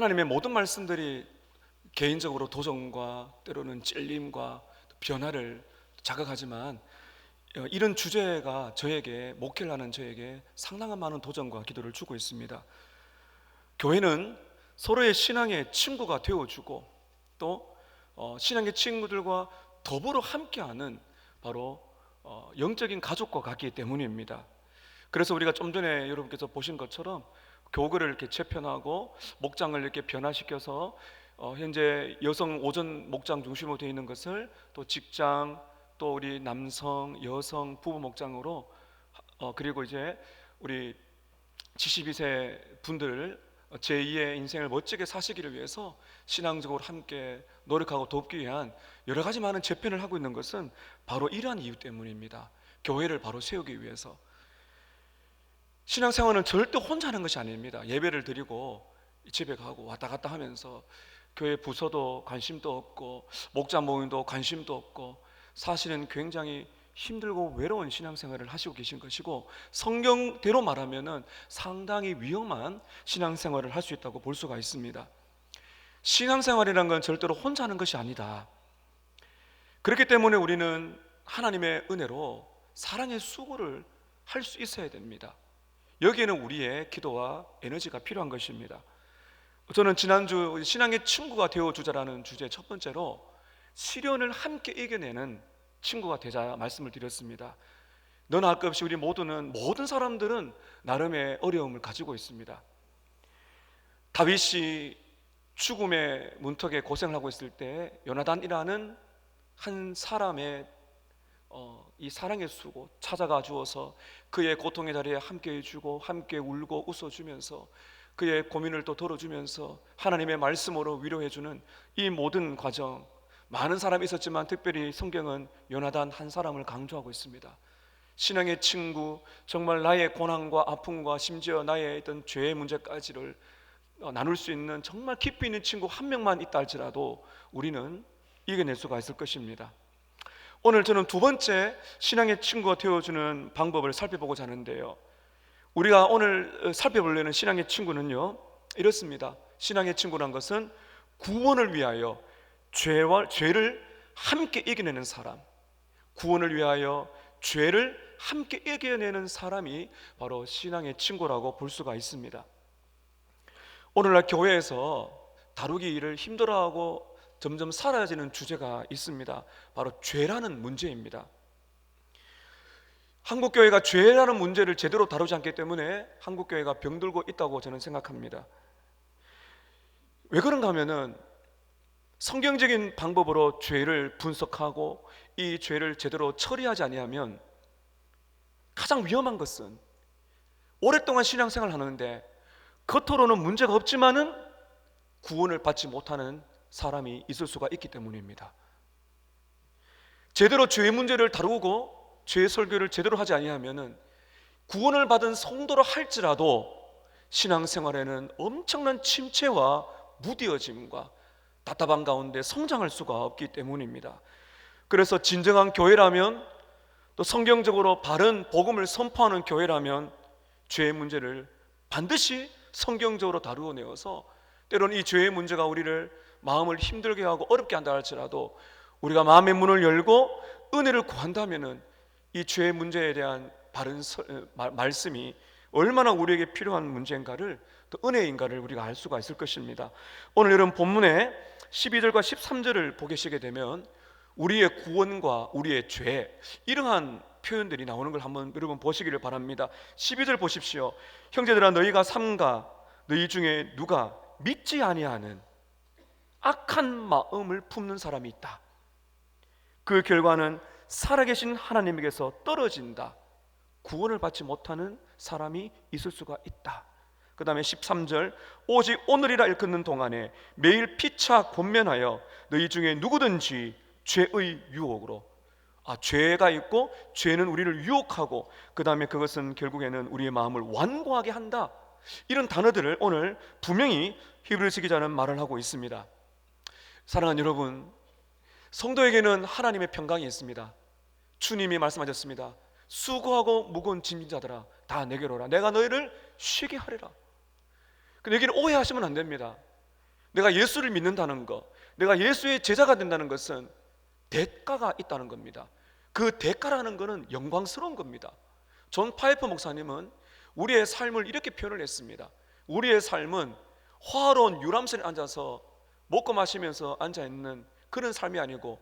하나님의 모든 말씀들이 개인적으로 도전과 때로는 찔림과 변화를 자극하지만 이런 주제가 저에게, 목회를 하는 저에게 상당한 많은 도전과 기도를 주고 있습니다. 교회는 서로의 신앙의 친구가 되어주고 또 신앙의 친구들과 더불어 함께하는 바로 영적인 가족과 같기 때문입니다. 그래서 우리가 좀 전에 여러분께서 보신 것처럼 교구를 이렇게 재편하고 목장을 이렇게 변화시켜서 현재 여성 오전 목장 중심으로 되어 있는 것을 또 직장, 또 우리 남성, 여성 부부 목장으로 그리고 이제 우리 72세 분들 제2의 인생을 멋지게 사시기를 위해서 신앙적으로 함께 노력하고 돕기 위한 여러 가지 많은 재편을 하고 있는 것은 바로 이러한 이유 때문입니다. 교회를 바로 세우기 위해서. 신앙생활은 절대 혼자 하는 것이 아닙니다. 예배를 드리고 집에 가고 왔다 갔다 하면서 교회 부서도 관심도 없고 목자 모임도 관심도 없고 사실은 굉장히 힘들고 외로운 신앙생활을 하시고 계신 것이고, 성경대로 말하면은 상당히 위험한 신앙생활을 할 수 있다고 볼 수가 있습니다. 신앙생활이라는 건 절대로 혼자 하는 것이 아니다. 그렇기 때문에 우리는 하나님의 은혜로 사랑의 수고를 할 수 있어야 됩니다. 여기에는 우리의 기도와 에너지가 필요한 것입니다. 저는 지난주 신앙의 친구가 되어주자라는 주제 첫 번째로 시련을 함께 이겨내는 친구가 되자 말씀을 드렸습니다. 너나 할 것 없이 우리 모든 사람들은 나름의 어려움을 가지고 있습니다. 다윗이 죽음의 문턱에 고생을 하고 있을 때 요나단이라는 한 사람의 이 사랑의 수고 찾아가 주어서 그의 고통의 자리에 함께 해주고 함께 울고 웃어주면서 그의 고민을 또 들어주면서 하나님의 말씀으로 위로해주는 이 모든 과정, 많은 사람이 있었지만 특별히 성경은 요나단 한 사람을 강조하고 있습니다. 신앙의 친구, 정말 나의 고난과 아픔과 심지어 나의 어떤 죄의 문제까지를 나눌 수 있는 정말 깊이 있는 친구 한 명만 있다 할지라도 우리는 이겨낼 수가 있을 것입니다. 오늘 저는 두 번째 신앙의 친구가 되어주는 방법을 살펴보고자 하는데요, 우리가 오늘 살펴보려는 신앙의 친구는요 이렇습니다. 신앙의 친구란 것은 구원을 위하여 죄를 함께 이겨내는 사람, 구원을 위하여 죄를 함께 이겨내는 사람이 바로 신앙의 친구라고 볼 수가 있습니다. 오늘날 교회에서 다루기를 힘들어하고 점점 사라지는 주제가 있습니다. 바로 죄라는 문제입니다. 한국교회가 죄라는 문제를 제대로 다루지 않기 때문에 한국교회가 병들고 있다고 저는 생각합니다. 왜 그런가 하면은 성경적인 방법으로 죄를 분석하고 이 죄를 제대로 처리하지 아니하면 가장 위험한 것은 오랫동안 신앙생활을 하는데 겉으로는 문제가 없지만은 구원을 받지 못하는 사람이 있을 수가 있기 때문입니다. 제대로 죄의 문제를 다루고 죄의 설교를 제대로 하지 아니하면은 구원을 받은 성도로 할지라도 신앙생활에는 엄청난 침체와 무뎌짐과 답답한 가운데 성장할 수가 없기 때문입니다. 그래서 진정한 교회라면, 또 성경적으로 바른 복음을 선포하는 교회라면 죄의 문제를 반드시 성경적으로 다루어내어서, 때로는 이 죄의 문제가 우리를 마음을 힘들게 하고 어렵게 한다 할지라도 우리가 마음의 문을 열고 은혜를 구한다면은 이 죄의 문제에 대한 바른 말씀이 얼마나 우리에게 필요한 문제인가를, 또 은혜인가를 우리가 알 수가 있을 것입니다. 오늘 여러분 본문에 12절과 13절을 보시게 되면 우리의 구원과 우리의 죄, 이러한 표현들이 나오는 걸 한번 여러분 보시기를 바랍니다. 12절 보십시오. 형제들아, 너희가 삼가 너희 중에 누가 믿지 아니하는 악한 마음을 품는 사람이 있다. 그 결과는 살아계신 하나님에게서 떨어진다. 구원을 받지 못하는 사람이 있을 수가 있다. 그 다음에 13절, 오직 오늘이라 일컫는 동안에 매일 피차 권면하여 너희 중에 누구든지 죄의 유혹으로, 죄가 있고 죄는 우리를 유혹하고 그 다음에 그것은 결국에는 우리의 마음을 완고하게 한다. 이런 단어들을 오늘 분명히 히브리서 기자는 말을 하고 있습니다. 사랑하는 여러분, 성도에게는 하나님의 평강이 있습니다. 주님이 말씀하셨습니다. 수고하고 무거운 짐진 자들아 다 내게로 오라. 내가 너희를 쉬게 하리라. 근데 여기는 오해하시면 안 됩니다. 내가 예수를 믿는다는 것, 내가 예수의 제자가 된다는 것은 대가가 있다는 겁니다. 그 대가라는 것은 영광스러운 겁니다. 존 파이퍼 목사님은 우리의 삶을 이렇게 표현을 했습니다. 우리의 삶은 화로운 유람선에 앉아서 먹고 마시면서 앉아있는 그런 삶이 아니고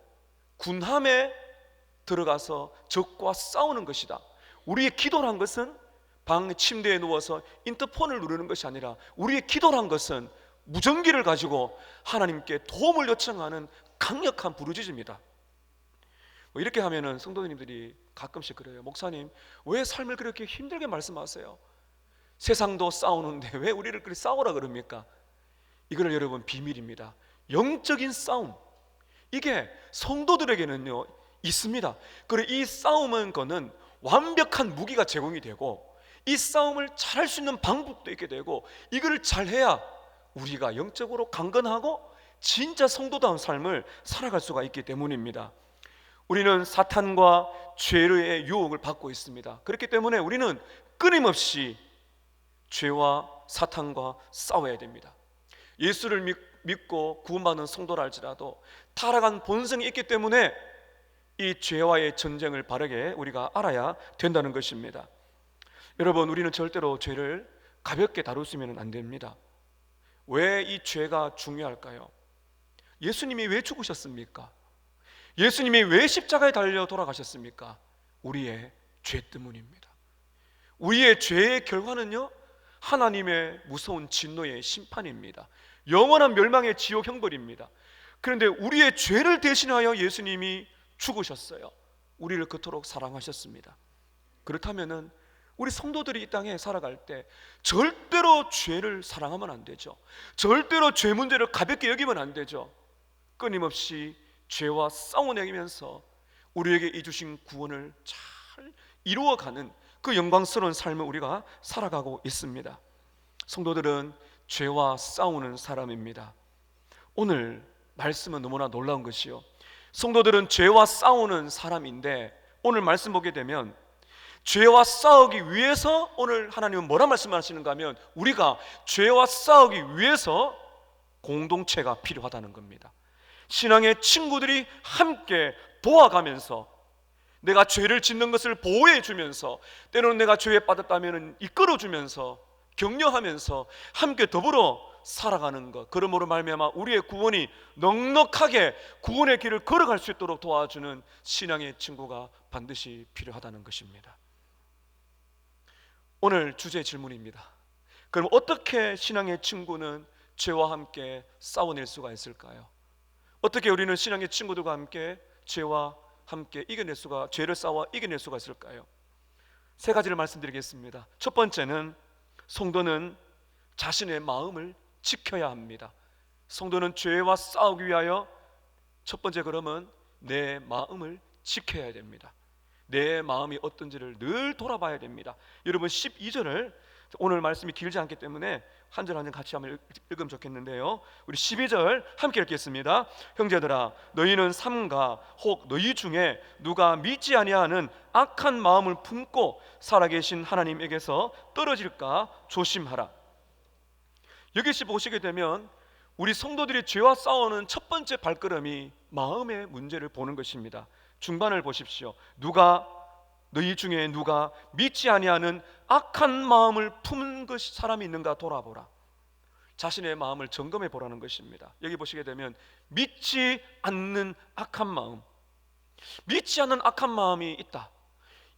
군함에 들어가서 적과 싸우는 것이다. 우리의 기도란 것은 방 침대에 누워서 인터폰을 누르는 것이 아니라 우리의 기도란 것은 무전기를 가지고 하나님께 도움을 요청하는 강력한 부르짖음이다. 이렇게 하면은 성도님들이 가끔씩 그래요. 목사님, 왜 삶을 그렇게 힘들게 말씀하세요? 세상도 싸우는데 왜 우리를 그렇게 싸우라 그럽니까? 이거는 여러분 비밀입니다. 영적인 싸움, 이게 성도들에게는요 있습니다. 그리고 이 싸움은 거는 완벽한 무기가 제공이 되고 이 싸움을 잘할 수 있는 방법도 있게 되고 이걸 잘해야 우리가 영적으로 강건하고 진짜 성도다운 삶을 살아갈 수가 있기 때문입니다. 우리는 사탄과 죄의 유혹을 받고 있습니다. 그렇기 때문에 우리는 끊임없이 죄와 사탄과 싸워야 됩니다. 예수를 믿고 구원받는 성도라 할지라도 타락한 본성이 있기 때문에 이 죄와의 전쟁을 바르게 우리가 알아야 된다는 것입니다. 여러분, 우리는 절대로 죄를 가볍게 다루시면 안 됩니다. 왜 이 죄가 중요할까요? 예수님이 왜 죽으셨습니까? 예수님이 왜 십자가에 달려 돌아가셨습니까? 우리의 죄 때문입니다. 우리의 죄의 결과는요 하나님의 무서운 진노의 심판입니다. 영원한 멸망의 지옥 형벌입니다. 그런데 우리의 죄를 대신하여 예수님이 죽으셨어요. 우리를 그토록 사랑하셨습니다. 그렇다면은 우리 성도들이 이 땅에 살아갈 때 절대로 죄를 사랑하면 안 되죠. 절대로 죄 문제를 가볍게 여기면 안 되죠. 끊임없이 죄와 싸워내면서 우리에게 이 주신 구원을 잘 이루어가는 그 영광스러운 삶을 우리가 살아가고 있습니다. 성도들은 죄와 싸우는 사람입니다. 오늘 말씀은 너무나 놀라운 것이요, 성도들은 죄와 싸우는 사람인데 오늘 말씀 보게 되면 죄와 싸우기 위해서 오늘 하나님은 뭐라 말씀하시는가 하면 우리가 죄와 싸우기 위해서 공동체가 필요하다는 겁니다. 신앙의 친구들이 함께 도와가면서 내가 죄를 짓는 것을 보호해 주면서 때로는 내가 죄에 빠졌다면 이끌어 주면서 격려하면서 함께 더불어 살아가는 것, 그러므로 말미암아 우리의 구원이 넉넉하게 구원의 길을 걸어갈 수 있도록 도와주는 신앙의 친구가 반드시 필요하다는 것입니다. 오늘 주제 질문입니다. 그럼 어떻게 신앙의 친구는 죄와 함께 싸워낼 수가 있을까요? 어떻게 우리는 신앙의 친구들과 함께 죄와 함께 죄를 싸워 이겨낼 수가 있을까요? 세 가지를 말씀드리겠습니다. 첫 번째는 성도는 자신의 마음을 지켜야 합니다. 성도는 죄와 싸우기 위하여 첫 번째 그러면 내 마음을 지켜야 됩니다. 내 마음이 어떤지를 늘 돌아봐야 됩니다. 여러분 12절을 오늘 말씀이 길지 않기 때문에 한 절 한 절 같이 한번 읽으면 좋겠는데요, 우리 12절 함께 읽겠습니다. 형제들아, 너희는 삼가 혹 너희 중에 누가 믿지 아니하는 악한 마음을 품고 살아계신 하나님에게서 떨어질까 조심하라. 여기서 보시게 되면 우리 성도들이 죄와 싸우는 첫 번째 발걸음이 마음의 문제를 보는 것입니다. 중반을 보십시오. 너희 중에 누가 믿지 아니하는 악한 마음을 품은 사람이 있는가 돌아보라. 자신의 마음을 점검해 보라는 것입니다. 여기 보시게 되면 믿지 않는 악한 마음, 믿지 않는 악한 마음이 있다.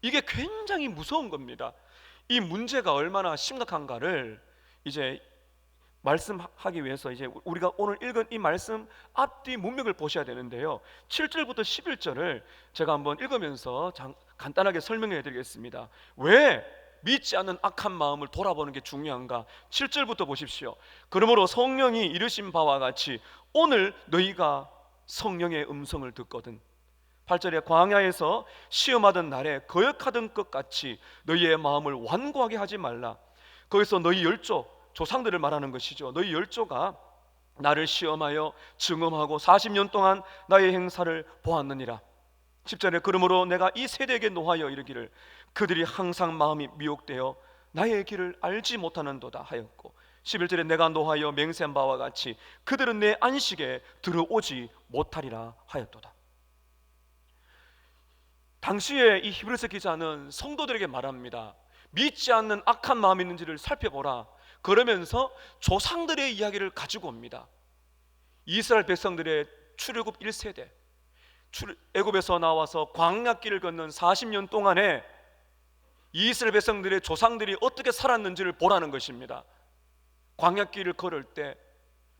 이게 굉장히 무서운 겁니다. 이 문제가 얼마나 심각한가를 이제 말씀하기 위해서 이제 우리가 오늘 읽은 이 말씀 앞뒤 문맥을 보셔야 되는데요, 7절부터 11절을 제가 한번 읽으면서 간단하게 설명해 드리겠습니다. 왜 믿지 않는 악한 마음을 돌아보는 게 중요한가? 7절부터 보십시오. 그러므로 성령이 이르신 바와 같이 오늘 너희가 성령의 음성을 듣거든 8절에 광야에서 시험하던 날에 거역하던 것 같이 너희의 마음을 완고하게 하지 말라. 거기서 너희 조상들을 말하는 것이죠. 너희 열조가 나를 시험하여 증언하고 40년 동안 나의 행사를 보았느니라. 10절에 그러므로 내가 이 세대에게 노하여 이르기를 그들이 항상 마음이 미혹되어 나의 길을 알지 못하는도다 하였고, 11절에 내가 노하여 맹세한 바와 같이 그들은 내 안식에 들어오지 못하리라 하였도다. 당시에 이 히브리서 기자는 성도들에게 말합니다. 믿지 않는 악한 마음이 있는지를 살펴보라. 그러면서 조상들의 이야기를 가지고 옵니다. 이스라엘 백성들의 출애굽 1세대, 애굽에서 나와서 광야길을 걷는 40년 동안에 이스라엘 백성들의 조상들이 어떻게 살았는지를 보라는 것입니다. 광야길을 걸을 때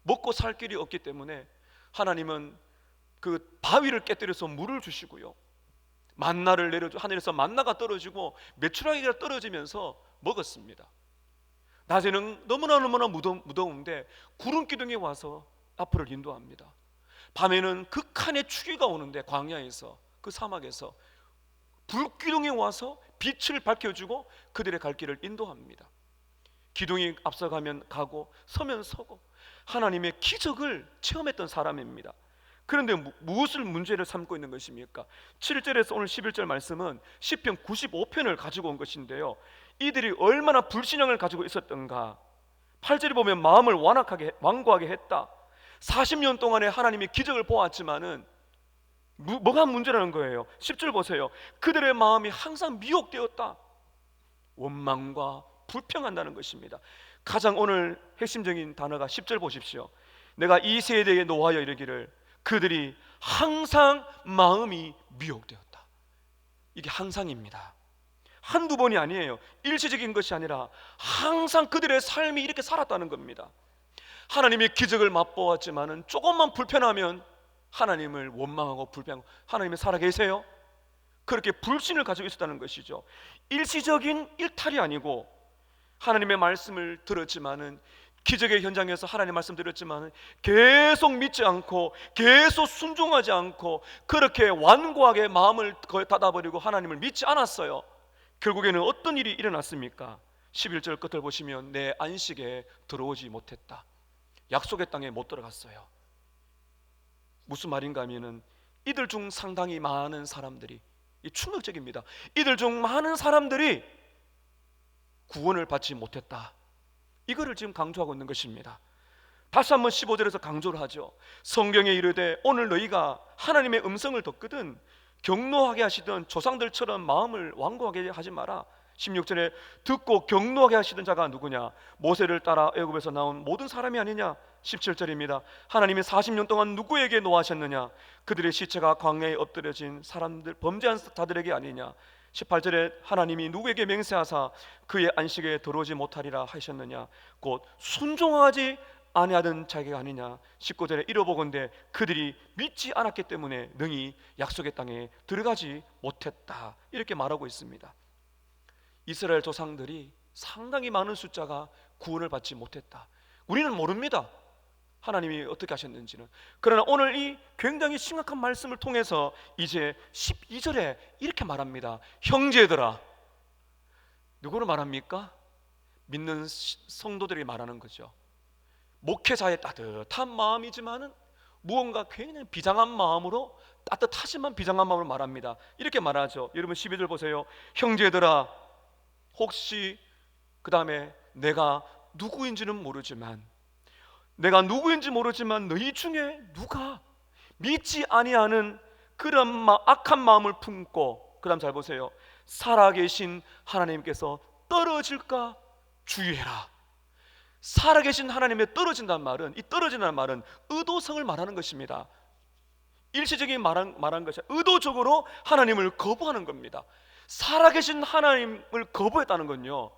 먹고 살 길이 없기 때문에 하나님은 그 바위를 깨뜨려서 물을 주시고요, 만나를 내려주, 하늘에서 만나가 떨어지고 메추라기가 떨어지면서 먹었습니다. 낮에는 너무나 무더운데 구름 기둥이 와서 앞으로 인도합니다. 밤에는 극한의 추위가 오는데 광야에서, 그 사막에서 불기둥이 와서 빛을 밝혀주고 그들의 갈 길을 인도합니다. 기둥이 앞서가면 가고 서면 서고 하나님의 기적을 체험했던 사람입니다. 그런데 무엇을 문제를 삼고 있는 것입니까? 7절에서 오늘 11절 말씀은 시편 95편을 가지고 온 것인데요, 이들이 얼마나 불신앙을 가지고 있었던가. 8절에 보면 마음을 완고하게 했다. 40년 동안에 하나님의 기적을 보았지만은 뭐가 문제라는 거예요? 10절 보세요. 그들의 마음이 항상 미혹되었다. 원망과 불평한다는 것입니다. 가장 오늘 핵심적인 단어가 10절 보십시오. 내가 이 세대에 노하여 이르기를 그들이 항상 마음이 미혹되었다. 이게 항상입니다. 한두 번이 아니에요. 일시적인 것이 아니라 항상 그들의 삶이 이렇게 살았다는 겁니다. 하나님의 기적을 맛보았지만은 조금만 불편하면 하나님을 원망하고 불평하고, 하나님이 살아계세요? 그렇게 불신을 가지고 있었다는 것이죠. 일시적인 일탈이 아니고, 하나님의 말씀을 들었지만은, 기적의 현장에서 하나님 말씀 들었지만은 계속 믿지 않고 계속 순종하지 않고 그렇게 완고하게 마음을 닫아버리고 하나님을 믿지 않았어요. 결국에는 어떤 일이 일어났습니까? 11절 끝을 보시면 내 안식에 들어오지 못했다. 약속의 땅에 못 들어갔어요. 무슨 말인가 하면은 이들 중 상당히 많은 사람들이, 이 충격적입니다. 이들 중 많은 사람들이 구원을 받지 못했다. 이거를 지금 강조하고 있는 것입니다. 다시 한번 15절에서 강조를 하죠. 성경에 이르되 오늘 너희가 하나님의 음성을 듣거든 경노하게 하시던 조상들처럼 마음을 완고하게 하지 마라. 16절에 듣고 경노하게 하시던 자가 누구냐? 모세를 따라 애굽에서 나온 모든 사람이 아니냐? 17절입니다. 하나님이 40년 동안 누구에게 노하셨느냐? 그들의 시체가 광야에 엎드려진 사람들, 범죄한 자들에게 아니냐? 18절에 하나님이 누구에게 맹세하사 그의 안식에 들어오지 못하리라 하셨느냐? 곧 순종하지 아니하던 자가 아니냐? 19절에 이러보건대 그들이 믿지 않았기 때문에 능히 약속의 땅에 들어가지 못했다. 이렇게 말하고 있습니다. 이스라엘 조상들이 상당히 많은 숫자가 구원을 받지 못했다. 우리는 모릅니다, 하나님이 어떻게 하셨는지는. 그러나 오늘 이 굉장히 심각한 말씀을 통해서 이제 12절에 이렇게 말합니다. 형제들아. 누구를 말합니까? 믿는 성도들이 말하는 거죠. 목회자의 따뜻한 마음이지만은 무언가 굉장히 비장한 마음으로, 따뜻하지만 비장한 마음으로 말합니다. 이렇게 말하죠. 여러분 12절 보세요. 형제들아, 혹시 그 다음에 내가 누구인지 모르지만 너희 중에 누가 믿지 아니하는 그런 악한 마음을 품고, 그 다음 잘 보세요. 살아계신 하나님께서 떨어질까 주의해라. 살아계신 하나님에 떨어진다는 말은, 이 떨어진다는 말은 의도성을 말하는 것입니다. 일시적인 말한 것이 의도적으로 하나님을 거부하는 겁니다. 살아계신 하나님을 거부했다는 건요,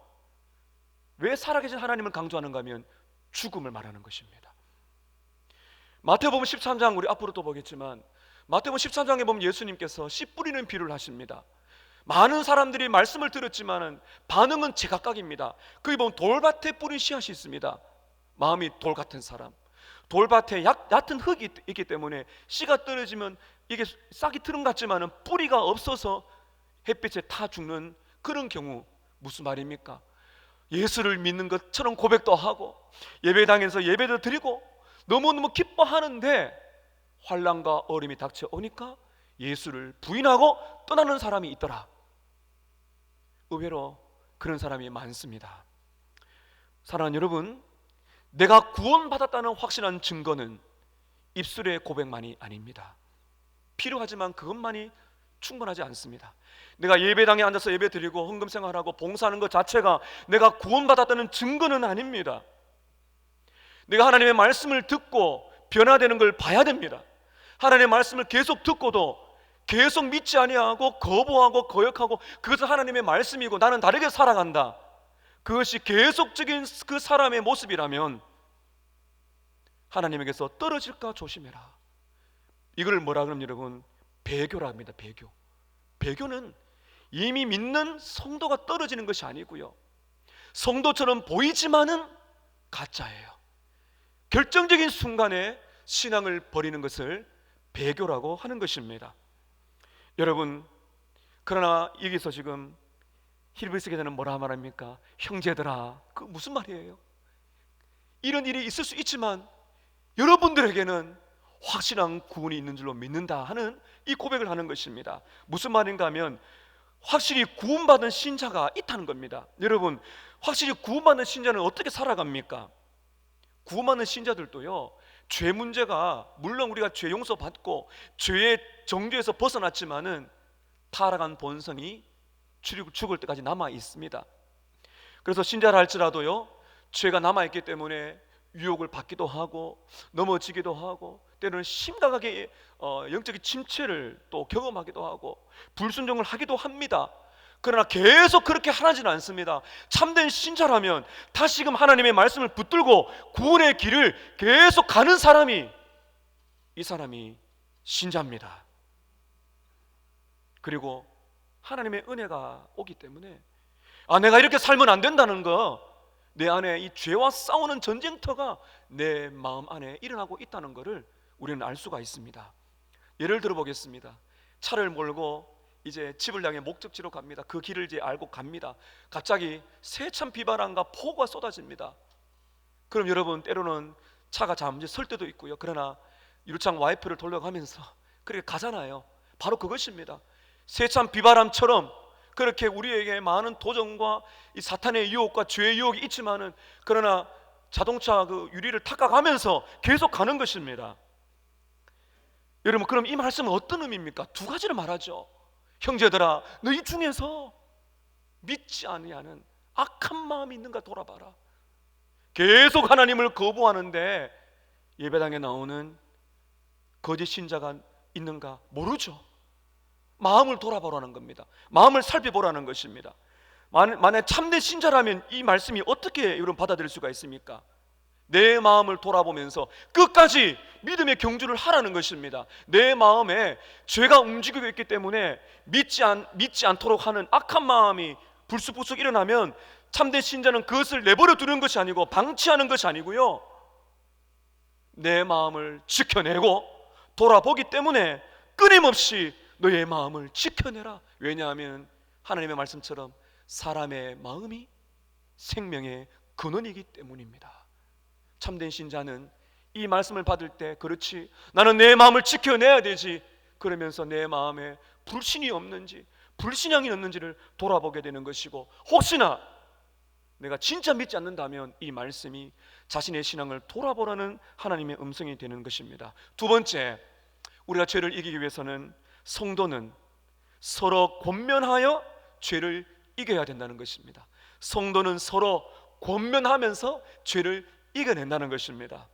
왜 살아계신 하나님을 강조하는가 하면 죽음을 말하는 것입니다. 마태복음 13장, 우리 앞으로 또 보겠지만 마태복음 13장에 보면 예수님께서 씨 뿌리는 비유를 하십니다. 많은 사람들이 말씀을 들었지만은 반응은 제각각입니다. 거기 보면 돌밭에 뿌린 씨앗이 있습니다. 마음이 돌 같은 사람, 돌밭에 얕은 흙이 있기 때문에 씨가 떨어지면 이게 싹이 트는 것 같지만은 뿌리가 없어서 햇빛에 타 죽는 그런 경우. 무슨 말입니까? 예수를 믿는 것처럼 고백도 하고 예배당에서 예배도 드리고 너무너무 기뻐하는데 환난과 어려움이 닥쳐오니까 예수를 부인하고 떠나는 사람이 있더라. 의외로 그런 사람이 많습니다. 사랑하는 여러분, 내가 구원받았다는 확실한 증거는 입술의 고백만이 아닙니다. 필요하지만 그것만이 충분하지 않습니다. 내가 예배당에 앉아서 예배 드리고 헌금 생활하고 봉사하는 것 자체가 내가 구원받았다는 증거는 아닙니다. 내가 하나님의 말씀을 듣고 변화되는 걸 봐야 됩니다. 하나님의 말씀을 계속 듣고도 계속 믿지 아니하고 거부하고 거역하고 그것은 하나님의 말씀이고 나는 다르게 살아간다, 그것이 계속적인 그 사람의 모습이라면 하나님에게서 떨어질까 조심해라. 이걸 뭐라 그러면 여러분, 배교라 합니다. 배교. 배교는 이미 믿는 성도가 떨어지는 것이 아니고요, 성도처럼 보이지만은 가짜예요. 결정적인 순간에 신앙을 버리는 것을 배교라고 하는 것입니다. 여러분, 그러나 여기서 지금 히브리서 기자는 뭐라 말합니까? 형제들아, 그 무슨 말이에요? 이런 일이 있을 수 있지만 여러분들에게는 확실한 구원이 있는 줄로 믿는다 하는 이 고백을 하는 것입니다. 무슨 말인가 하면 확실히 구원받은 신자가 있다는 겁니다. 여러분, 확실히 구원받은 신자는 어떻게 살아갑니까? 구원받는 신자들도요, 죄 문제가, 물론 우리가 죄 용서 받고 죄의 정죄에서 벗어났지만은 타락한 본성이 죽을 때까지 남아 있습니다. 그래서 신자라 할지라도요, 죄가 남아 있기 때문에 유혹을 받기도 하고 넘어지기도 하고 때로는 심각하게 영적인 침체를 또 경험하기도 하고 불순종을 하기도 합니다. 그러나 계속 그렇게 하지는 않습니다. 참된 신자라면 다시금 하나님의 말씀을 붙들고 구원의 길을 계속 가는 사람이, 이 사람이 신자입니다. 그리고 하나님의 은혜가 오기 때문에 내가 이렇게 살면 안 된다는 거, 내 안에 이 죄와 싸우는 전쟁터가 내 마음 안에 일어나고 있다는 것을 우리는 알 수가 있습니다. 예를 들어 보겠습니다. 차를 몰고 이제 집을 향해 목적지로 갑니다. 그 길을 이제 알고 갑니다. 갑자기 세찬 비바람과 폭우가 쏟아집니다. 그럼 여러분, 때로는 차가 잠시 설 때도 있고요, 그러나 유리창 와이퍼를 돌려가면서 그렇게 가잖아요. 바로 그것입니다. 세찬 비바람처럼 그렇게 우리에게 많은 도전과 이 사탄의 유혹과 죄의 유혹이 있지만은, 그러나 자동차 그 유리를 탁각하면서 계속 가는 것입니다. 여러분, 그럼 이 말씀은 어떤 의미입니까? 두 가지를 말하죠. 형제들아, 너희 중에서 믿지 아니하는 악한 마음이 있는가 돌아봐라. 계속 하나님을 거부하는데 예배당에 나오는 거짓 신자가 있는가 모르죠. 마음을 돌아보라는 겁니다. 마음을 살펴보라는 것입니다. 만약 참된 신자라면 이 말씀이 어떻게 여러분 받아들일 수가 있습니까? 내 마음을 돌아보면서 끝까지 믿음의 경주를 하라는 것입니다. 내 마음에 죄가 움직이고 있기 때문에 믿지 않도록 하는 악한 마음이 불쑥불쑥 일어나면 참된 신자는 그것을 내버려 두는 것이 아니고 방치하는 것이 아니고요, 내 마음을 지켜내고 돌아보기 때문에 끊임없이 너의 마음을 지켜내라. 왜냐하면 하나님의 말씀처럼 사람의 마음이 생명의 근원이기 때문입니다. 참된 신자는 이 말씀을 받을 때, 그렇지, 나는 내 마음을 지켜내야 되지, 그러면서 내 마음에 불신이 없는지 불신앙이 없는지를 돌아보게 되는 것이고, 혹시나 내가 진짜 믿지 않는다면 이 말씀이 자신의 신앙을 돌아보라는 하나님의 음성이 되는 것입니다. 두 번째, 우리가 죄를 이기기 위해서는 성도는 서로 권면하여 죄를 이겨야 된다는 것입니다. 성도는 서로 권면하면서 죄를 이겨낸다는 것입니다.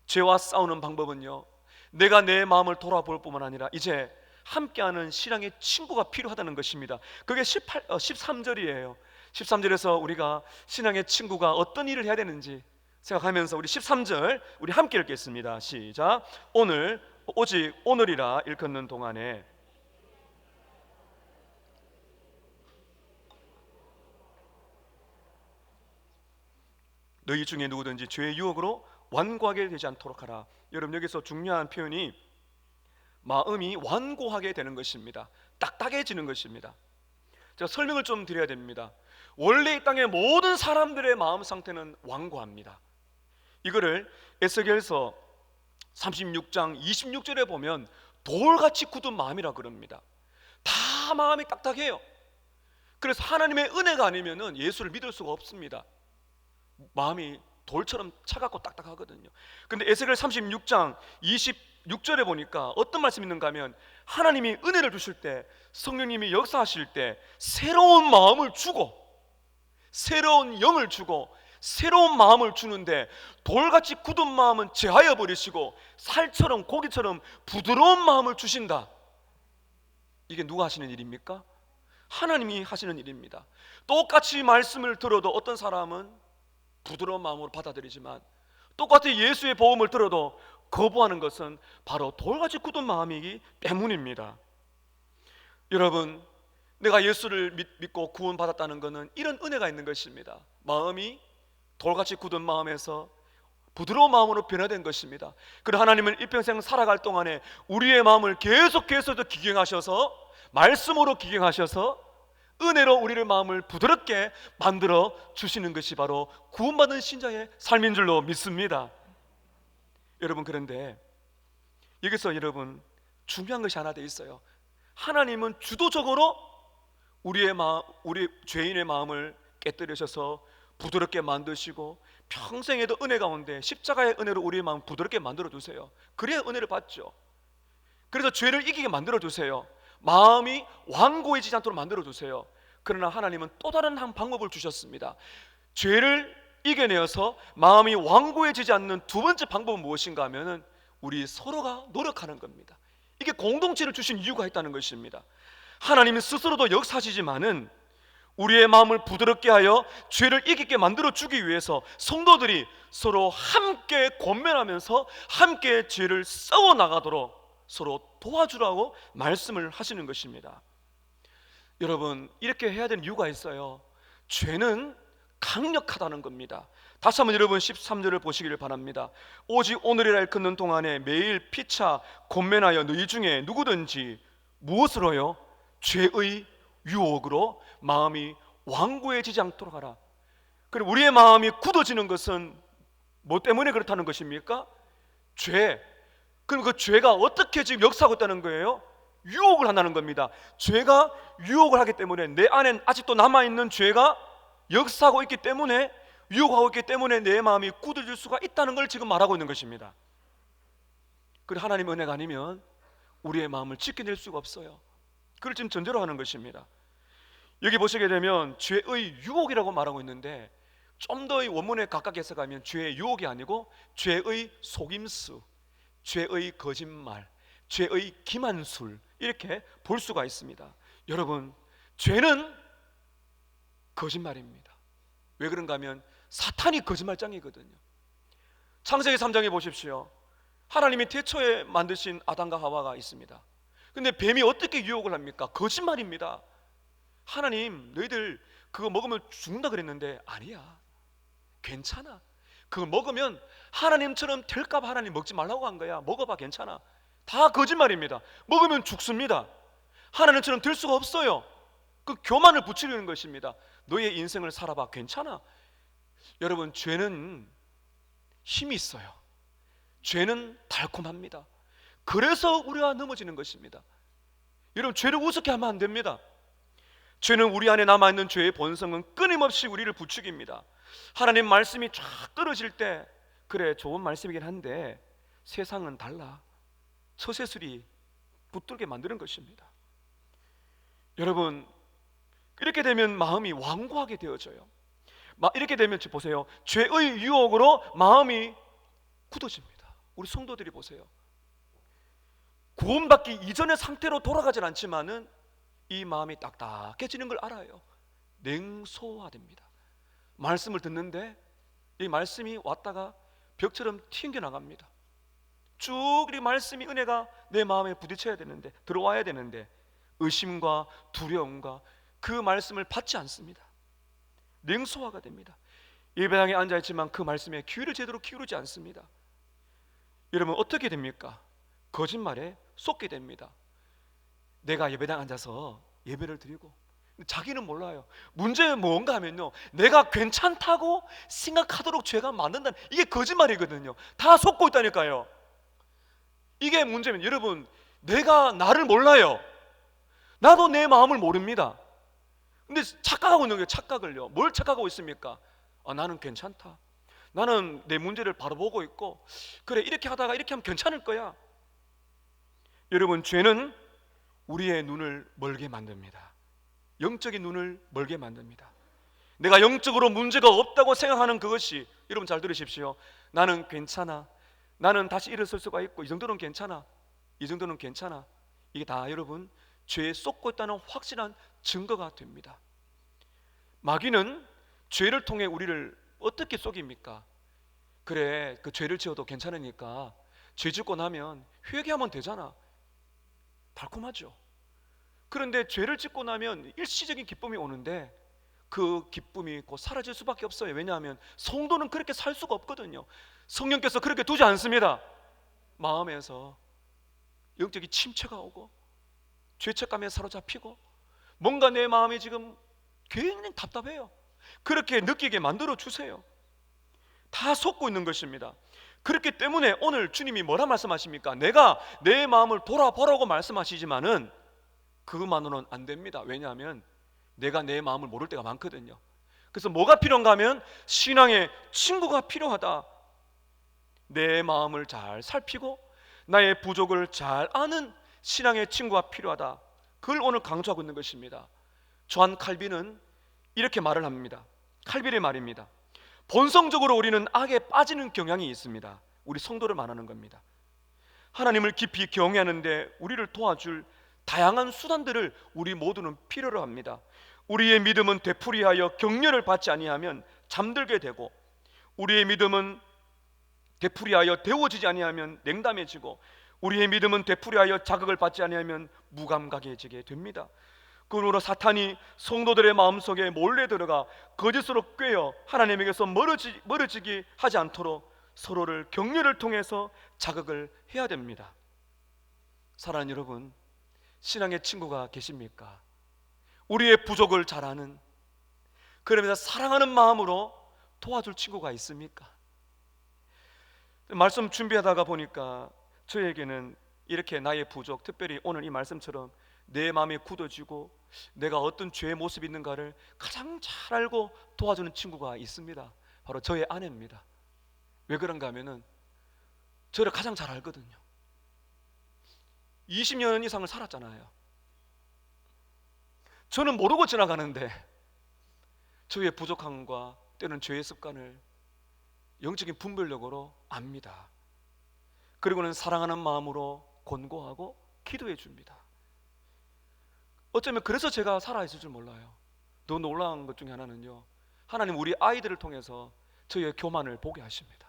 죄와 싸우는 방법은요, 내가 내 마음을 돌아볼 뿐만 아니라 이제 함께하는 신앙의 친구가 필요하다는 것입니다. 그게 13절이에요. 13절에서 우리가 신앙의 친구가 어떤 일을 해야 되는지 생각하면서 우리 13절 우리 함께 읽겠습니다. 시작. 오직 오늘이라 일컫는 동안에 너희 중에 누구든지 죄의 유혹으로 완고하게 되지 않도록 하라. 여러분, 여기서 중요한 표현이 마음이 완고하게 되는 것입니다. 딱딱해지는 것입니다. 제가 설명을 좀 드려야 됩니다. 원래 이 땅의 모든 사람들의 마음 상태는 완고합니다. 이거를 에스겔서 36장 26절에 보면 돌같이 굳은 마음이라 그럽니다. 다 마음이 딱딱해요. 그래서 하나님의 은혜가 아니면은 예수를 믿을 수가 없습니다. 마음이 돌처럼 차갑고 딱딱하거든요. 근데 에스겔 36장 26절에 보니까 어떤 말씀이 있는가 하면 하나님이 은혜를 주실 때, 성령님이 역사하실 때 새로운 마음을 주고 새로운 영을 주고 새로운 마음을 주는데, 돌같이 굳은 마음은 제하여 버리시고 살처럼 고기처럼 부드러운 마음을 주신다. 이게 누가 하시는 일입니까? 하나님이 하시는 일입니다. 똑같이 말씀을 들어도 어떤 사람은 부드러운 마음으로 받아들이지만, 똑같이 예수의 복음을 들어도 거부하는 것은 바로 돌같이 굳은 마음이기 때문입니다. 여러분, 내가 예수를 믿고 구원받았다는 것은 이런 은혜가 있는 것입니다. 마음이 돌같이 굳은 마음에서 부드러운 마음으로 변화된 것입니다. 그리고 하나님은 일평생 살아갈 동안에 우리의 마음을 계속해서 기경하셔서, 말씀으로 기경하셔서 은혜로 우리의 마음을 부드럽게 만들어 주시는 것이 바로 구원받은 신자의 삶인 줄로 믿습니다. 여러분, 그런데 여기서 여러분 중요한 것이 하나 더 있어요. 하나님은 주도적으로 우리 죄인의 마음을 깨뜨리셔서 부드럽게 만드시고 평생에도 은혜 가운데 십자가의 은혜로 우리의 마음 부드럽게 만들어 주세요. 그래야 은혜를 받죠. 그래서 죄를 이기게 만들어 주세요. 마음이 완고해지지 않도록 만들어 주세요. 그러나 하나님은 또 다른 한 방법을 주셨습니다. 죄를 이겨내어서 마음이 완고해지지 않는 두 번째 방법은 무엇인가 하면은 우리 서로가 노력하는 겁니다. 이게 공동체를 주신 이유가 있다는 것입니다. 하나님은 스스로도 역사하시지만은 우리의 마음을 부드럽게 하여 죄를 이기게 만들어 주기 위해서 성도들이 서로 함께 권면하면서 함께 죄를 싸워 나가도록 서로 도와주라고 말씀을 하시는 것입니다. 여러분, 이렇게 해야 되는 이유가 있어요. 죄는 강력하다는 겁니다. 다시 한번 여러분 13절을 보시기를 바랍니다. 오직 오늘이라 일컫는 동안에 매일 피차 권면하여 너희 중에 누구든지 무엇으로요? 죄의 유혹으로 마음이 완고해지지 않도록 하라. 그리고 우리의 마음이 굳어지는 것은 뭐 때문에 그렇다는 것입니까? 죄. 그럼 그 죄가 어떻게 지금 역사하고 있다는 거예요? 유혹을 한다는 겁니다. 죄가 유혹을 하기 때문에 내 안엔 아직도 남아있는 죄가 역사하고 있기 때문에, 유혹하고 있기 때문에 내 마음이 굳어질 수가 있다는 걸 지금 말하고 있는 것입니다. 그리고 하나님의 은혜가 아니면 우리의 마음을 지켜낼 수가 없어요. 그걸 지금 전제로 하는 것입니다. 여기 보시게 되면 죄의 유혹이라고 말하고 있는데, 좀 더 원문에 가깝게 해석하면 죄의 유혹이 아니고 죄의 속임수, 죄의 거짓말, 죄의 기만술, 이렇게 볼 수가 있습니다. 여러분, 죄는 거짓말입니다. 왜 그런가 하면 사탄이 거짓말장이거든요. 창세기 3장에 보십시오. 하나님이 태초에 만드신 아담과 하와가 있습니다. 근데 뱀이 어떻게 유혹을 합니까? 거짓말입니다. 하나님, 너희들 그거 먹으면 죽는다 그랬는데 아니야, 괜찮아, 그거 먹으면 하나님처럼 될까봐 하나님 먹지 말라고 한 거야, 먹어봐, 괜찮아. 다 거짓말입니다. 먹으면 죽습니다. 하나님처럼 될 수가 없어요. 그 교만을 부추기는 것입니다. 너의 인생을 살아봐, 괜찮아. 여러분, 죄는 힘이 있어요. 죄는 달콤합니다. 그래서 우리가 넘어지는 것입니다. 여러분, 죄를 우습게 하면 안 됩니다. 죄는 우리 안에 남아있는 죄의 본성은 끊임없이 우리를 부추깁니다. 하나님 말씀이 쫙 떨어질 때, 그래, 좋은 말씀이긴 한데 세상은 달라, 처세술이 붙들게 만드는 것입니다. 여러분, 이렇게 되면 마음이 완고하게 되어져요. 이렇게 되면 보세요, 죄의 유혹으로 마음이 굳어집니다. 우리 성도들이 보세요, 구원받기 이전의 상태로 돌아가진 않지만은 이 마음이 딱딱해지는 걸 알아요. 냉소화됩니다. 말씀을 듣는데 이 말씀이 왔다가 벽처럼 튕겨나갑니다. 쭉 이 말씀이, 은혜가 내 마음에 부딪혀야 되는데, 들어와야 되는데 의심과 두려움과 그 말씀을 받지 않습니다. 냉소화가 됩니다. 예배당에 앉아있지만 그 말씀에 귀를 제대로 기울이지 않습니다. 여러분, 어떻게 됩니까? 거짓말에 속게 됩니다. 내가 예배당 앉아서 예배를 드리고 자기는 몰라요. 문제는 뭔가 하면요, 내가 괜찮다고 생각하도록 죄가 만든다는, 이게 거짓말이거든요. 다 속고 있다니까요. 이게 문제면, 여러분, 내가 나를 몰라요. 나도 내 마음을 모릅니다. 근데 착각하고 있는 거예요. 착각을요. 뭘 착각하고 있습니까? 나는 괜찮다, 나는 내 문제를 바로 보고 있고, 그래 이렇게 하다가 이렇게 하면 괜찮을 거야. 여러분, 죄는 우리의 눈을 멀게 만듭니다. 영적인 눈을 멀게 만듭니다. 내가 영적으로 문제가 없다고 생각하는 그것이, 여러분 잘 들으십시오, 나는 괜찮아, 나는 다시 일어설 수가 있고, 이 정도는 괜찮아, 이 정도는 괜찮아, 이게 다 여러분 죄에 쏟고 있다는 확실한 증거가 됩니다. 마귀는 죄를 통해 우리를 어떻게 속입니까? 그래, 그 죄를 지어도 괜찮으니까 죄 짓고 나면 회개하면 되잖아. 달콤하죠. 그런데 죄를 짓고 나면 일시적인 기쁨이 오는데 그 기쁨이 곧 사라질 수밖에 없어요. 왜냐하면 성도는 그렇게 살 수가 없거든요. 성령께서 그렇게 두지 않습니다. 마음에서 영적인 침체가 오고 죄책감에 사로잡히고 뭔가 내 마음이 지금 굉장히 답답해요. 그렇게 느끼게 만들어 주세요. 다 속고 있는 것입니다. 그렇기 때문에 오늘 주님이 뭐라 말씀하십니까? 내가 내 마음을 돌아보라고 말씀하시지만은 그것만으로는 안 됩니다. 왜냐하면 내가 내 마음을 모를 때가 많거든요. 그래서 뭐가 필요한가 하면 신앙의 친구가 필요하다. 내 마음을 잘 살피고 나의 부족을 잘 아는 신앙의 친구가 필요하다. 그걸 오늘 강조하고 있는 것입니다. 조한 칼빈은 이렇게 말을 합니다. 칼빈의 말입니다. 본성적으로 우리는 악에 빠지는 경향이 있습니다. 우리 성도를 말하는 겁니다. 하나님을 깊이 경외하는데 우리를 도와줄 다양한 수단들을 우리 모두는 필요로 합니다. 우리의 믿음은 되풀이하여 격려를 받지 아니하면 잠들게 되고, 우리의 믿음은 되풀이하여 데워지지 아니하면 냉담해지고, 우리의 믿음은 되풀이하여 자극을 받지 아니하면 무감각해지게 됩니다. 그러므로 사탄이 성도들의 마음속에 몰래 들어가 거짓으로 꿰어 하나님에게서 멀어지게 하지 않도록 서로를 격려를 통해서 자극을 해야 됩니다. 사랑하는 여러분, 신앙의 친구가 계십니까? 우리의 부족을 잘 아는, 그러면서 사랑하는 마음으로 도와줄 친구가 있습니까? 말씀 준비하다가 보니까 저에게는 이렇게 나의 부족, 특별히 오늘 이 말씀처럼 내 마음이 굳어지고 내가 어떤 죄의 모습이 있는가를 가장 잘 알고 도와주는 친구가 있습니다. 바로 저의 아내입니다. 왜 그런가 하면은 저를 가장 잘 알거든요. 20년 이상을 살았잖아요. 저는 모르고 지나가는데 저의 부족함과 때로는 죄의 습관을 영적인 분별력으로 압니다. 그리고는 사랑하는 마음으로 권고하고 기도해 줍니다. 어쩌면 그래서 제가 살아있을 줄 몰라요. 더 놀라운 것 중에 하나는요, 하나님 우리 아이들을 통해서 저의 교만을 보게 하십니다.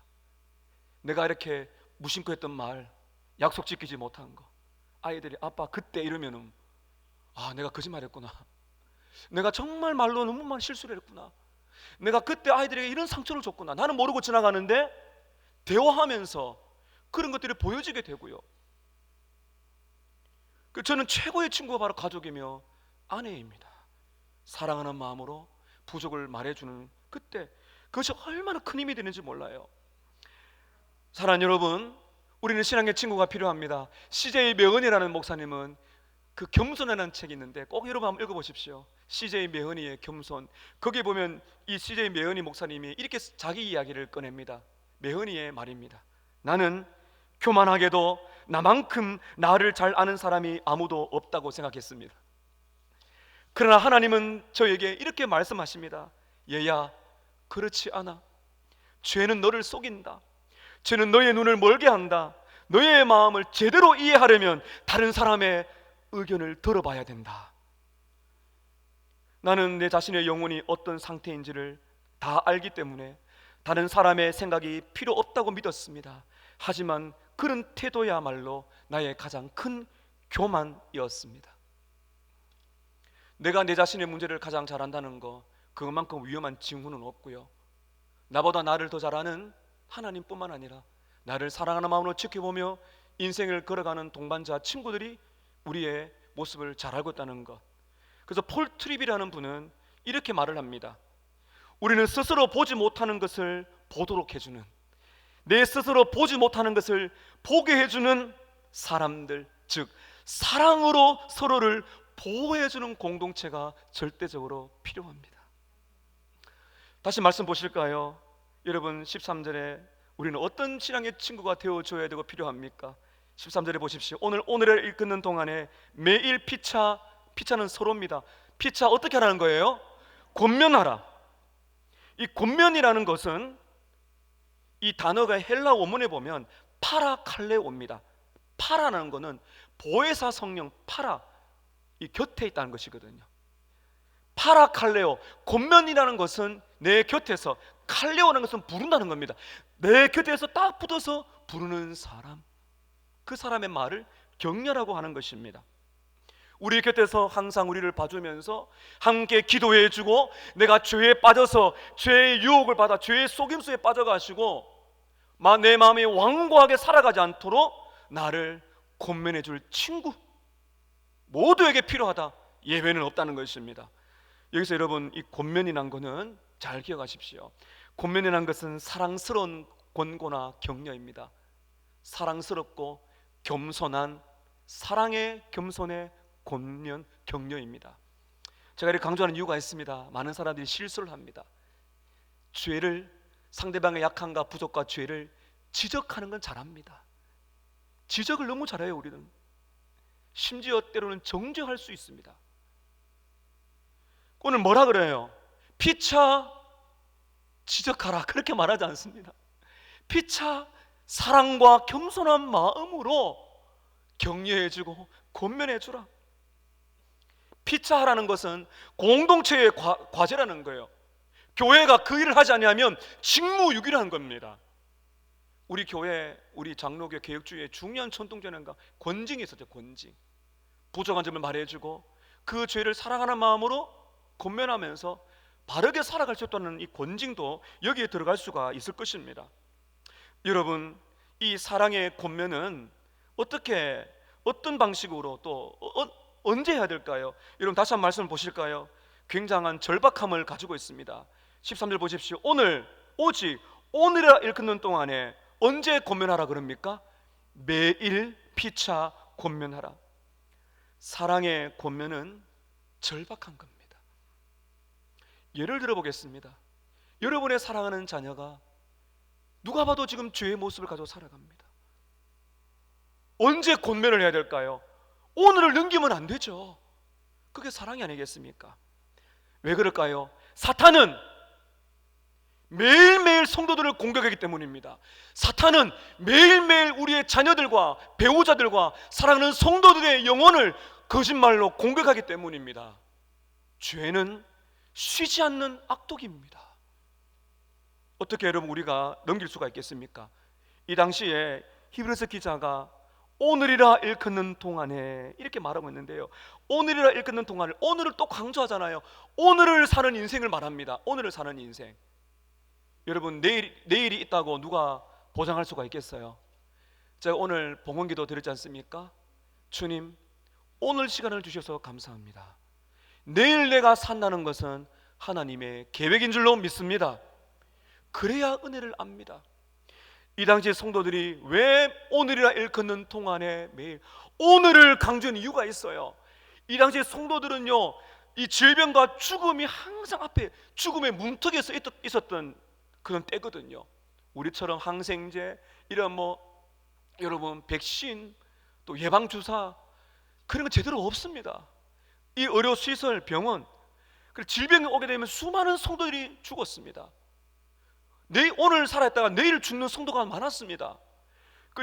내가 이렇게 무심코 했던 말, 약속 지키지 못한 거, 아이들이 아빠 그때 이러면은 아, 내가 거짓말했구나, 내가 정말 말로 너무 많이 실수를 했구나, 내가 그때 아이들에게 이런 상처를 줬구나. 나는 모르고 지나가는데 대화하면서 그런 것들이 보여지게 되고요. 저는 최고의 친구가 바로 가족이며 아내입니다. 사랑하는 마음으로 부족을 말해주는 그때 그것이 얼마나 큰 힘이 되는지 몰라요. 사랑하는 여러분, 우리는 신앙의 친구가 필요합니다. CJ 매헌이라는 목사님은 그 겸손이라는 책이 있는데 꼭 여러분 한번 읽어보십시오. CJ 매헌이의 겸손. 거기에 보면 이 CJ 매헌이 목사님이 이렇게 자기 이야기를 꺼냅니다. 매헌이의 말입니다. 나는 교만하게도 나만큼 나를 잘 아는 사람이 아무도 없다고 생각했습니다. 그러나 하나님은 저에게 이렇게 말씀하십니다. 얘야, 그렇지 않아. 죄는 너를 속인다. 죄는 너의 눈을 멀게 한다. 너의 마음을 제대로 이해하려면 다른 사람의 의견을 들어봐야 된다. 나는 내 자신의 영혼이 어떤 상태인지를 다 알기 때문에 다른 사람의 생각이 필요 없다고 믿었습니다. 하지만 그런 태도야말로 나의 가장 큰 교만이었습니다. 내가 내 자신의 문제를 가장 잘 안다는 거, 그것만큼 위험한 징후는 없고요. 나보다 나를 더 잘 아는 하나님뿐만 아니라 나를 사랑하는 마음으로 지켜보며 인생을 걸어가는 동반자 친구들이 우리의 모습을 잘 알고 있다는 것. 그래서 폴 트립이라는 분은 이렇게 말을 합니다. 우리는 스스로 보지 못하는 것을 보도록 해주는, 내 스스로 보지 못하는 것을 보게 해주는 사람들, 즉 사랑으로 서로를 보호해주는 공동체가 절대적으로 필요합니다. 다시 말씀 보실까요? 여러분 13절에 우리는 어떤 신앙의 친구가 되어줘야 되고 필요합니까? 13절에 보십시오. 오늘을 읽는 동안에 매일 피차는 서로입니다. 피차 어떻게 하라는 거예요? 권면하라. 이 권면이라는 것은 이 단어가 헬라 원문에 보면 파라칼레오입니다. 파라라는 것은 보혜사 성령 파라, 이 곁에 있다는 것이거든요. 파라칼레오, 권면이라는 것은 내 곁에서, 칼레오라는 것은 부른다는 겁니다. 내 곁에서 딱 붙어서 부르는 사람, 그 사람의 말을 격려라고 하는 것입니다. 우리 곁에서 항상 우리를 봐주면서 함께 기도해주고, 내가 죄에 빠져서 죄의 유혹을 받아 죄의 속임수에 빠져가시고 내 마음이 완고하게 살아가지 않도록 나를 권면해줄 친구, 모두에게 필요하다. 예외는 없다는 것입니다. 여기서 여러분, 이 권면이란 것은 잘 기억하십시오. 권면이란 것은 사랑스러운 권고나 격려입니다. 사랑스럽고 겸손한, 사랑의 겸손의 권면, 격려입니다. 제가 이렇게 강조하는 이유가 있습니다. 많은 사람들이 실수를 합니다. 죄를, 상대방의 약함과 부족과 죄를 지적하는 건 잘합니다. 지적을 너무 잘해요. 우리는 심지어 때로는 정죄할 수 있습니다. 오늘 뭐라 그래요? 피차 지적하라, 그렇게 말하지 않습니다. 피차 사랑과 겸손한 마음으로 격려해주고 권면해주라. 피차하라는 것은 공동체의 과제라는 거예요. 교회가 그 일을 하지 않으면 직무유기라는 겁니다. 우리 교회, 우리 장로교 개혁주의의 중요한 천둥전인가 권징이 있었죠. 권징. 부족한 점을 말해주고 그 죄를 사랑하는 마음으로 권면하면서 바르게 살아갈 수 있다는 이 권징도 여기에 들어갈 수가 있을 것입니다. 여러분, 이 사랑의 권면은 어떤 방식으로 또 언제 해야 될까요? 여러분 다시 한번 말씀을 보실까요? 굉장한 절박함을 가지고 있습니다. 13절 보십시오. 오직 오늘이라 읽는 동안에 언제 권면하라 그럽니까? 매일 피차 권면하라. 사랑의 권면은 절박한 겁니다. 예를 들어 보겠습니다. 여러분의 사랑하는 자녀가 누가 봐도 지금 죄의 모습을 가지고 살아갑니다. 언제 권면을 해야 될까요? 오늘을 넘기면 안 되죠. 그게 사랑이 아니겠습니까? 왜 그럴까요? 사탄은 매일매일 성도들을 공격하기 때문입니다. 사탄은 매일매일 우리의 자녀들과 배우자들과 사랑하는 성도들의 영혼을 거짓말로 공격하기 때문입니다. 죄는 쉬지 않는 악독입니다. 어떻게 여러분 우리가 넘길 수가 있겠습니까? 이 당시에 히브리서 기자가 오늘이라 일컫는 동안에 이렇게 말하고 있는데요, 오늘이라 일컫는 동안을, 오늘을 또 강조하잖아요. 오늘을 사는 인생을 말합니다. 오늘을 사는 인생. 여러분, 내일이 있다고 누가 보장할 수가 있겠어요? 제가 오늘 봉헌기도 드렸지 않습니까? 주님, 오늘 시간을 주셔서 감사합니다. 내일 내가 산다는 것은 하나님의 계획인 줄로 믿습니다. 그래야 은혜를 압니다. 이 당시 성도들이 왜 오늘이라 일컫는 동안에 매일 오늘을 강조하는 이유가 있어요. 이 당시 성도들은요, 이 질병과 죽음이 항상 앞에, 죽음의 문턱에서 있었던 그런 때거든요. 우리처럼 항생제, 이런 여러분 백신, 또 예방주사, 그런 거 제대로 없습니다. 이 의료시설, 병원, 그리고 질병이 오게 되면 수많은 성도들이 죽었습니다. 오늘 살아있다가 내일 죽는 성도가 많았습니다.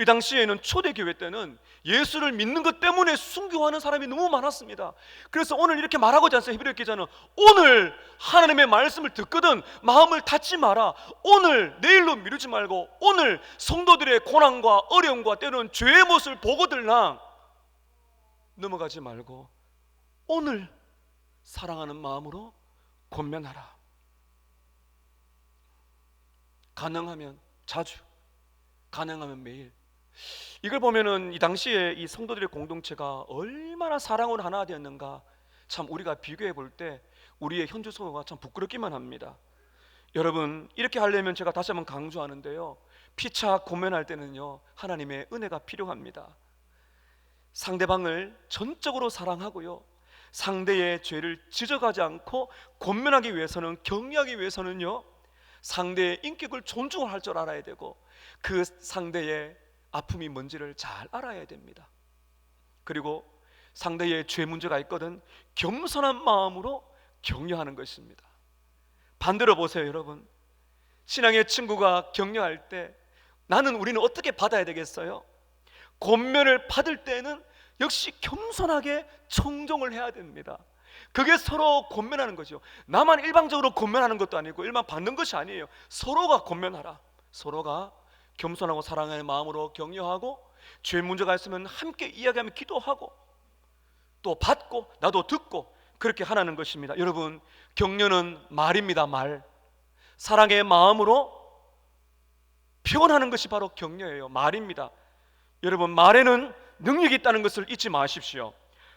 이 당시에는 초대교회 때는 예수를 믿는 것 때문에 순교하는 사람이 너무 많았습니다. 그래서 오늘 이렇게 말하고자 않습니까? 히브리 기자는 오늘 하나님의 말씀을 듣거든 마음을 닫지 마라. 오늘 내일로 미루지 말고 오늘 성도들의 고난과 어려움과 때로는 죄의 모습을 보고들랑 넘어가지 말고 오늘 사랑하는 마음으로 권면하라. 가능하면 자주, 가능하면 매일. 이걸 보면은 이 당시에 이 성도들의 공동체가 얼마나 사랑으로 하나 되었는가, 참 우리가 비교해 볼 때 우리의 현주 성도가 참 부끄럽기만 합니다. 여러분, 이렇게 하려면 제가 다시 한번 강조하는데요, 피차 권면할 때는요, 하나님의 은혜가 필요합니다. 상대방을 전적으로 사랑하고요, 상대의 죄를 지적하지 않고 권면하기 위해서는, 격려하기 위해서는요, 상대의 인격을 존중할 줄 알아야 되고 그 상대의 아픔이 뭔지를 잘 알아야 됩니다. 그리고 상대의 죄 문제가 있거든 겸손한 마음으로 격려하는 것입니다. 반대로 보세요, 여러분. 신앙의 친구가 격려할 때 우리는 어떻게 받아야 되겠어요? 권면을 받을 때는 역시 겸손하게 청종을 해야 됩니다. 그게 서로 권면하는 거죠. 나만 일방적으로 권면하는 것도 아니고 일만 받는 것이 아니에요. 서로가 권면하라. 서로가 겸손하고 사랑하는 마음으로 격려하고 죄 문제가 있으면 함께 이야기하며 기도하고 또 받고 나도 듣고 그렇게 하라는 것입니다. 여러분, 격려는 말입니다. 말. 사랑의 마음으로 표현하는 것이 바로 격려예요. 말입니다. 여러분, 말에는 능력이 있다는 것을 잊지 마십시오.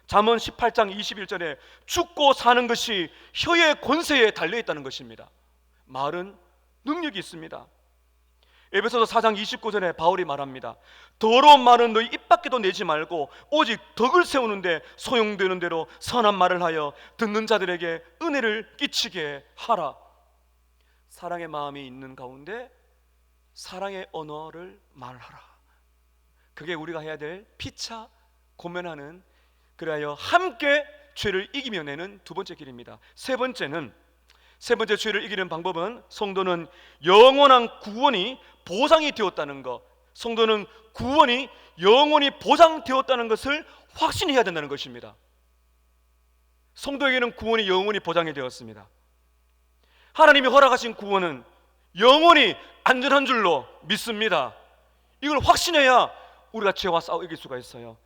잠언 18장 21절에 죽고 사는 것이 혀의 권세에 달려있다는 것입니다. 말은 능력이 있습니다. 에베소서 4장 29절에 바울이 말합니다. 더러운 말은 너희 입 밖에도 내지 말고 오직 덕을 세우는데 소용되는 대로 선한 말을 하여 듣는 자들에게 은혜를 끼치게 하라. 사랑의 마음이 있는 가운데 사랑의 언어를 말하라. 그게 우리가 해야 될 피차 고면하는, 그리하여 함께 죄를 이기며 내는 두 번째 길입니다. 세 번째 죄를 이기는 방법은 성도는 영원한 구원이 보장이 되었다는 것, 성도는 구원이 영원히 보장되었다는 것을 확신해야 된다는 것입니다. 성도에게는 구원이 영원히 보장이 되었습니다. 하나님이 허락하신 구원은 영원히 안전한 줄로 믿습니다. 이걸 확신해야 우리가 죄와 싸워 이길 수가 있어요.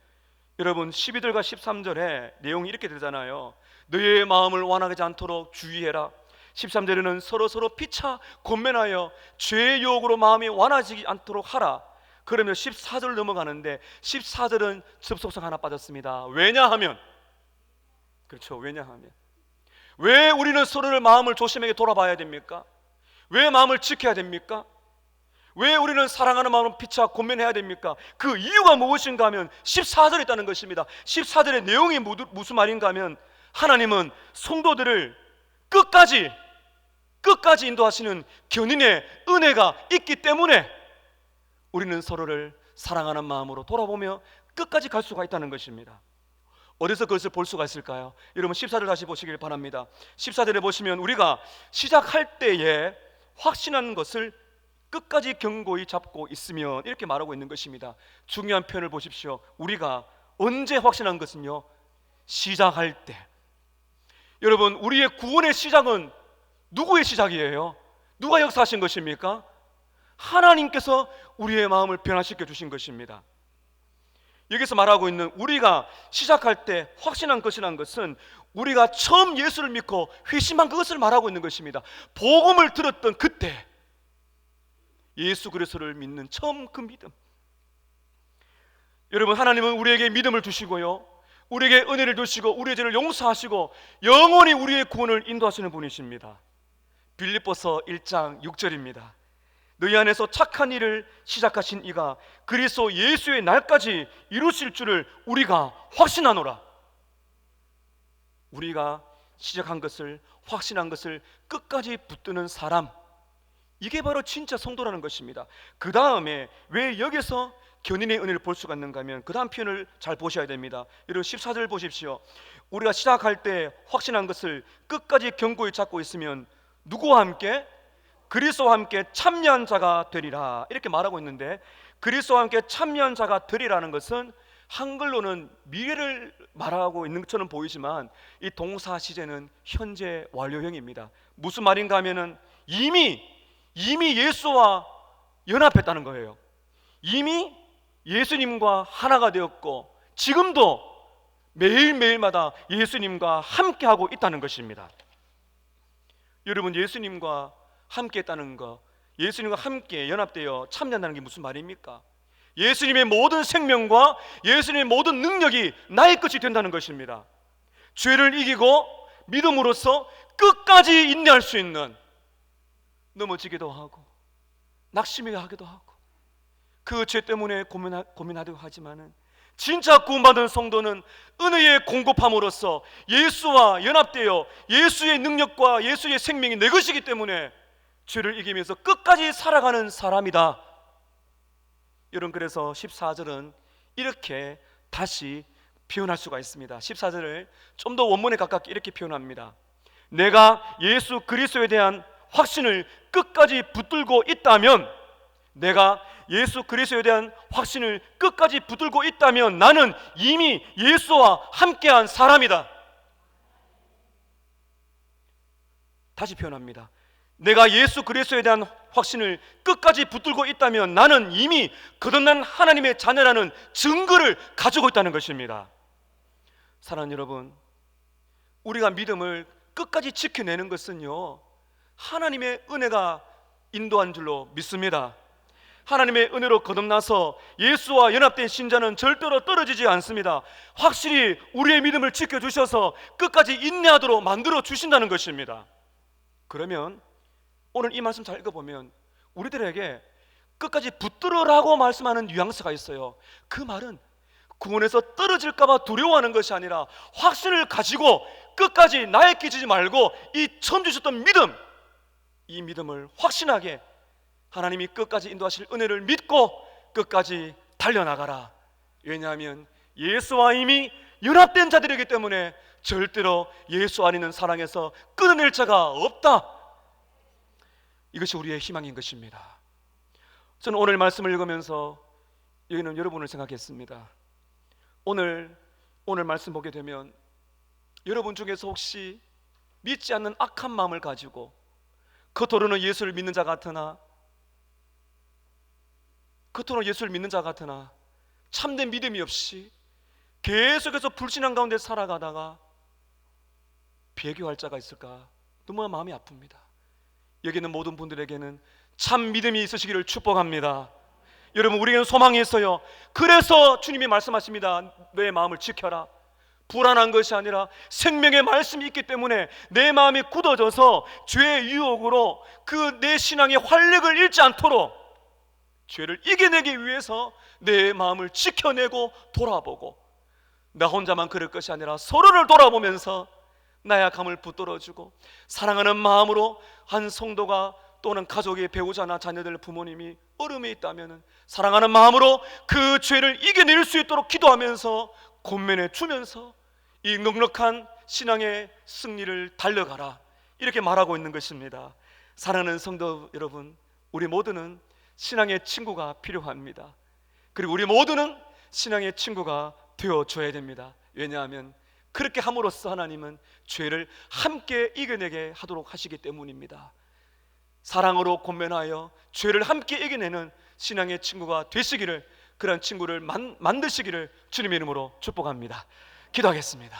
여러분, 12절과 13절에 내용이 이렇게 되잖아요. 너희의 마음을 완악하지 않도록 주의해라. 13절에는 서로 피차 권면하여 죄의 유혹으로 마음이 완화하지 않도록 하라. 그러면 14절 넘어가는데 14절은 접속사 하나 빠졌습니다. 왜냐하면 왜 우리는 서로를 마음을 조심하게 돌아봐야 됩니까? 왜 마음을 지켜야 됩니까? 왜 우리는 사랑하는 마음으로 피차 권면해야 됩니까? 그 이유가 무엇인가 하면 14절에 있다는 것입니다. 14절의 내용이 무슨 말인가 하면 하나님은 성도들을 끝까지 인도하시는 견인의 은혜가 있기 때문에 우리는 서로를 사랑하는 마음으로 돌아보며 끝까지 갈 수가 있다는 것입니다. 어디서 그것을 볼 수가 있을까요? 여러분, 14절 다시 보시길 바랍니다. 14절에 보시면 우리가 시작할 때에 확신한 것을 끝까지 견고히 잡고 있으면 이렇게 말하고 있는 것입니다. 중요한 표현을 보십시오. 우리가 언제 확신한 것은요, 시작할 때. 여러분, 우리의 구원의 시작은 누구의 시작이에요? 누가 역사하신 것입니까? 하나님께서 우리의 마음을 변화시켜 주신 것입니다. 여기서 말하고 있는 우리가 시작할 때 확신한 것이란 것은 우리가 처음 예수를 믿고 회심한 그것을 말하고 있는 것입니다. 복음을 들었던 그때 예수 그리스도를 믿는 처음 그 믿음. 여러분, 하나님은 우리에게 믿음을 주시고요, 우리에게 은혜를 주시고 우리의 죄를 용서하시고 영원히 우리의 구원을 인도하시는 분이십니다. 빌립보서 1장 6절입니다. 너희 안에서 착한 일을 시작하신 이가 그리스도 예수의 날까지 이루실 줄을 우리가 확신하노라. 우리가 시작한 것을, 확신한 것을 끝까지 붙드는 사람, 이게 바로 진짜 성도라는 것입니다. 그 다음에 왜 여기서 견인의 은혜를 볼 수가 있는가 하면 그 다음 표현을 잘 보셔야 됩니다. 여러분, 14절 보십시오. 우리가 시작할 때 확신한 것을 끝까지 견고히 잡고 있으면 누구와 함께? 그리스도와 함께 참여한 자가 되리라, 이렇게 말하고 있는데, 그리스도와 함께 참여한 자가 되리라는 것은 한글로는 미래를 말하고 있는 것처럼 보이지만 이 동사 시제는 현재 완료형입니다. 무슨 말인가 하면은 이미 예수와 연합했다는 거예요. 이미 예수님과 하나가 되었고 지금도 매일매일마다 예수님과 함께하고 있다는 것입니다. 여러분, 예수님과 함께 했다는 것, 예수님과 함께 연합되어 참여한다는 게 무슨 말입니까? 예수님의 모든 생명과 예수님의 모든 능력이 나의 것이 된다는 것입니다. 죄를 이기고 믿음으로써 끝까지 인내할 수 있는, 넘어지기도 하고 낙심하게 하기도 하고 그 죄 때문에 고민하기도 하지만은 진짜 구원받은 성도는 은혜의 공급함으로써 예수와 연합되어 예수의 능력과 예수의 생명이 내 것이기 때문에 죄를 이기면서 끝까지 살아가는 사람이다. 여러분, 그래서 14절은 이렇게 다시 표현할 수가 있습니다. 14절을 좀 더 원문에 가깝게 이렇게 표현합니다. 내가 예수 그리스도에 대한 확신을 끝까지 붙들고 있다면, 내가 예수 그리스도에 대한 확신을 끝까지 붙들고 있다면 나는 이미 예수와 함께한 사람이다. 다시 표현합니다. 내가 예수 그리스도에 대한 확신을 끝까지 붙들고 있다면 나는 이미 거듭난 하나님의 자녀라는 증거를 가지고 있다는 것입니다. 사랑하는 여러분, 우리가 믿음을 끝까지 지켜내는 것은요, 하나님의 은혜가 인도한 줄로 믿습니다. 하나님의 은혜로 거듭나서 예수와 연합된 신자는 절대로 떨어지지 않습니다. 확실히 우리의 믿음을 지켜주셔서 끝까지 인내하도록 만들어 주신다는 것입니다. 그러면 오늘 이 말씀 잘 읽어보면 우리들에게 끝까지 붙들으라고 말씀하는 뉘앙스가 있어요. 그 말은 구원에서 떨어질까봐 두려워하는 것이 아니라 확신을 가지고 끝까지 나에 끼치지 말고 이 처음 주셨던 믿음, 이 믿음을 확신하게 하나님이 끝까지 인도하실 은혜를 믿고 끝까지 달려나가라. 왜냐하면 예수와 이미 연합된 자들이기 때문에 절대로 예수 안에 있는 사랑에서 끊어낼 자가 없다. 이것이 우리의 희망인 것입니다. 저는 오늘 말씀을 읽으면서 여기는 여러분을 생각했습니다. 오늘 말씀 보게 되면 여러분 중에서 혹시 믿지 않는 악한 마음을 가지고 겉으로는 예수를 믿는 자 같으나 참된 믿음이 없이 계속해서 불신앙 가운데 살아가다가 배교할 자가 있을까? 너무나 마음이 아픕니다. 여기 있는 모든 분들에게는 참 믿음이 있으시기를 축복합니다. 여러분, 우리에게는 소망이 있어요. 그래서 주님이 말씀하십니다. 내 마음을 지켜라. 불안한 것이 아니라 생명의 말씀이 있기 때문에 내 마음이 굳어져서 죄의 유혹으로 그 내 신앙의 활력을 잃지 않도록 죄를 이겨내기 위해서 내 마음을 지켜내고 돌아보고, 나 혼자만 그럴 것이 아니라 서로를 돌아보면서 나약함을 붙들어주고 사랑하는 마음으로 한 성도가 또는 가족의 배우자나 자녀들, 부모님이 어려움에 있다면 사랑하는 마음으로 그 죄를 이겨낼 수 있도록 기도하면서 권면해 주면서 이 넉넉한 신앙의 승리를 달려가라, 이렇게 말하고 있는 것입니다. 사랑하는 성도 여러분, 우리 모두는 신앙의 친구가 필요합니다. 그리고 우리 모두는 신앙의 친구가 되어줘야 됩니다. 왜냐하면 그렇게 함으로써 하나님은 죄를 함께 이겨내게 하도록 하시기 때문입니다. 사랑으로 권면하여 죄를 함께 이겨내는 신앙의 친구가 되시기를, 그런 친구를 만드시기를 주님의 이름으로 축복합니다. 기도하겠습니다.